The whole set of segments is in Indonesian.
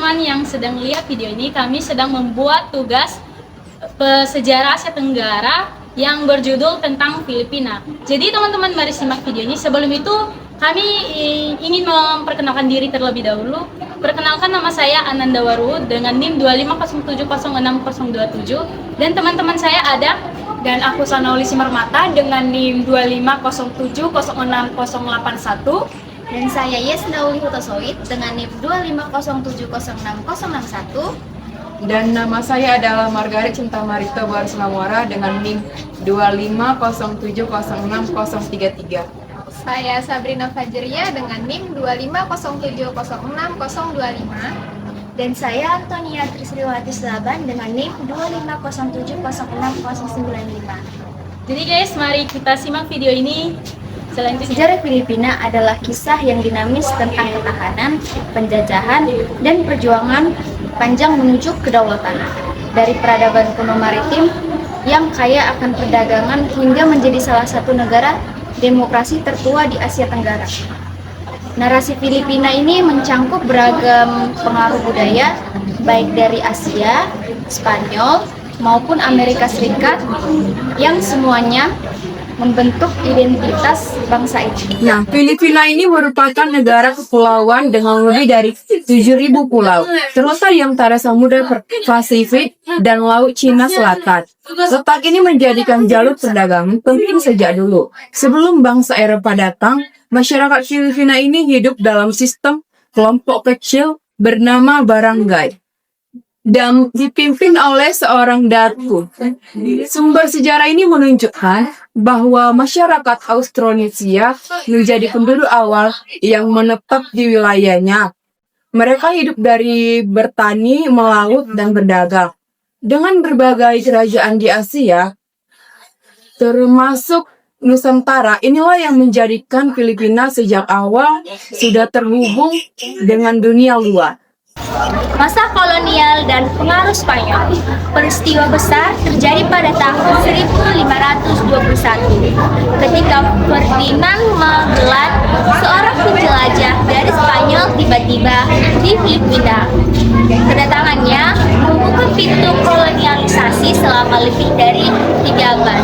teman-teman yang sedang lihat video ini, kami sedang membuat tugas sejarah Asia Tenggara yang berjudul tentang Filipina. Jadi teman-teman mari simak video ini. Sebelum itu kami ingin memperkenalkan diri terlebih dahulu. Perkenalkan, nama saya Ananda Waru dengan NIM 250706027 dan teman-teman saya ada. Dan aku Sanauli Simarmata dengan NIM 250706081. Dan saya Yesnauli Hutosoid dengan NIM 250706061. Dan nama saya adalah Margaret Cinta Marita Buarslamora dengan NIM 250706033. Saya Sabrina Fajria dengan NIM 250706025. Dan saya Antonia Trisriwati Selaban dengan NIM 250706095. Jadi guys, mari kita simak video ini. Selanjutnya, Sejarah Filipina adalah kisah yang dinamis tentang ketahanan, penjajahan, dan perjuangan panjang menuju kedaulatan. Dari peradaban kuno maritim yang kaya akan perdagangan hingga menjadi salah satu negara demokrasi tertua di Asia Tenggara. Narasi Filipina ini mencangkup beragam pengaruh budaya, baik dari Asia, Spanyol, maupun Amerika Serikat, yang semuanya membentuk identitas bangsa ini. Nah, Filipina ini merupakan negara kepulauan dengan lebih dari 7.000 pulau, terletak di antara Samudra Pasifik dan Laut Cina Selatan. Letak ini menjadikan jalur perdagangan penting sejak dulu. Sebelum bangsa Eropa datang, masyarakat Filipina ini hidup dalam sistem kelompok kecil bernama barangay dan dipimpin oleh seorang datu. Sumber sejarah ini menunjukkan bahwa masyarakat Austronesia menjadi penduduk awal yang menetap di wilayahnya. Mereka hidup dari bertani, melaut, dan berdagang. Dengan berbagai kerajaan di Asia, termasuk Nusantara, inilah yang menjadikan Filipina sejak awal sudah terhubung dengan dunia luar. Masa kolonial dan pengaruh Spanyol. Peristiwa besar terjadi pada tahun 1521 ketika Ferdinand Magellan, seorang penjelajah dari Spanyol, tiba-tiba di Filipina. Kedatangannya membuka pintu kolonialisasi selama lebih dari 3 abad.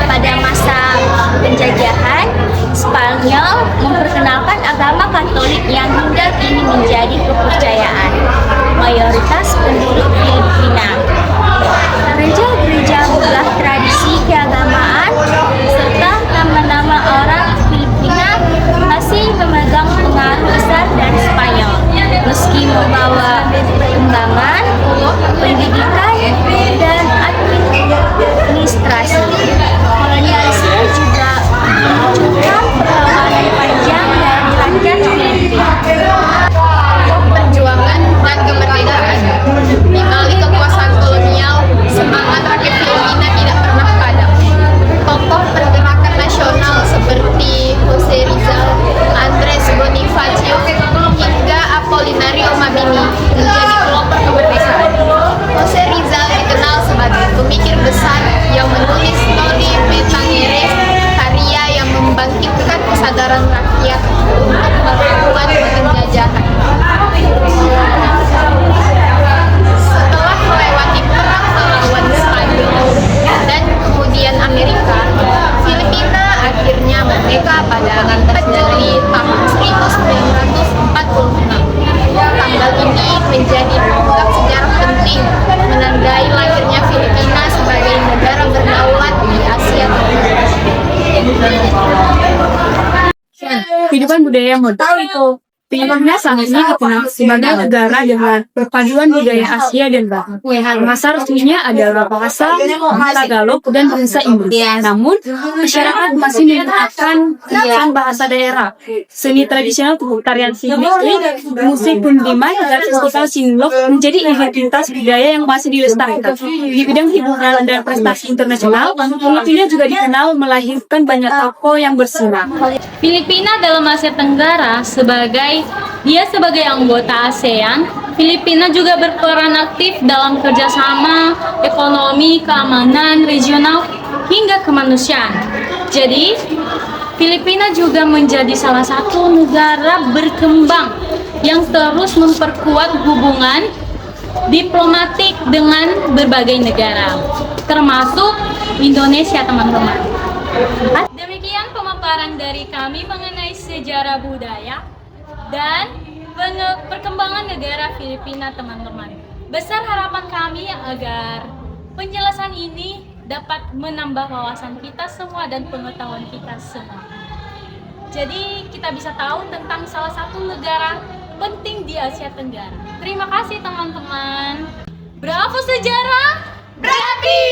Pada masa penjajahan, Spanyol memperkenalkan agama Katolik yang hingga kini menjadi kepercayaan mayoritas penduduk Filipina. Gereja-gereja mengubah tradisi keagamaan serta nama-nama orang Filipina masih memegang pengaruh besar dari Spanyol, meski membawa perkembangan pendidikan dan administrasi. Kolonialisme juga memunculkan perlawanan panjang dari rakyat Filipina. Perjuangan dan kemerdekaan. Di balik kekuasaan kolonial, semangat rakyat Filipina tidak pernah padam. Tokoh pergerakan nasional seperti Jose Rizal, Andres Bonifacio, hingga Apolinario Mabini menjadi pelopor kemerdekaan. Jose Rizal dikenal sebagai pemikir besar yang menulis Noli Me Tangere, karya yang membangkitkan kesadaran rakyat untuk melawan penjajahan. Setelah melewati perang melawan Spanyol dan kemudian Amerika, Filipina akhirnya merdeka pada 4 Juli tahun 1946. Tanggal ini menjadi tonggak sejarah penting menandai lahirnya Filipina sebagai negara berdaulat di Asia Tenggara. Kehidupan budaya modern itu Filipina saat ini dikenal sebagai negara dengan perpaduan budaya Asia dan Barat. Bahasa resminya adalah bahasa Tagalog dan bahasa Inggris. Namun, masyarakat masih menggunakan bahasa daerah. Seni tradisional tubuh tarian Sinlok, musik kundiman, dan festival Sinlok menjadi identitas budaya yang masih dilestarikan. Di bidang hiburan dan prestasi internasional, Filipina juga dikenal melahirkan banyak tokoh yang bersinar. Filipina dalam Asia Tenggara sebagai anggota ASEAN, Filipina juga berperan aktif dalam kerjasama ekonomi, keamanan, regional, hingga kemanusiaan. Jadi, Filipina juga menjadi salah satu negara berkembang yang terus memperkuat hubungan diplomatik dengan berbagai negara, termasuk Indonesia, teman-teman. Demikian pemaparan dari kami mengenai sejarah budaya dan perkembangan negara Filipina, teman-teman. Besar harapan kami agar penjelasan ini dapat menambah wawasan kita semua dan pengetahuan kita semua. Jadi kita bisa tahu tentang salah satu negara penting di Asia Tenggara. Terima kasih teman-teman. Bravo sejarah! Berapi!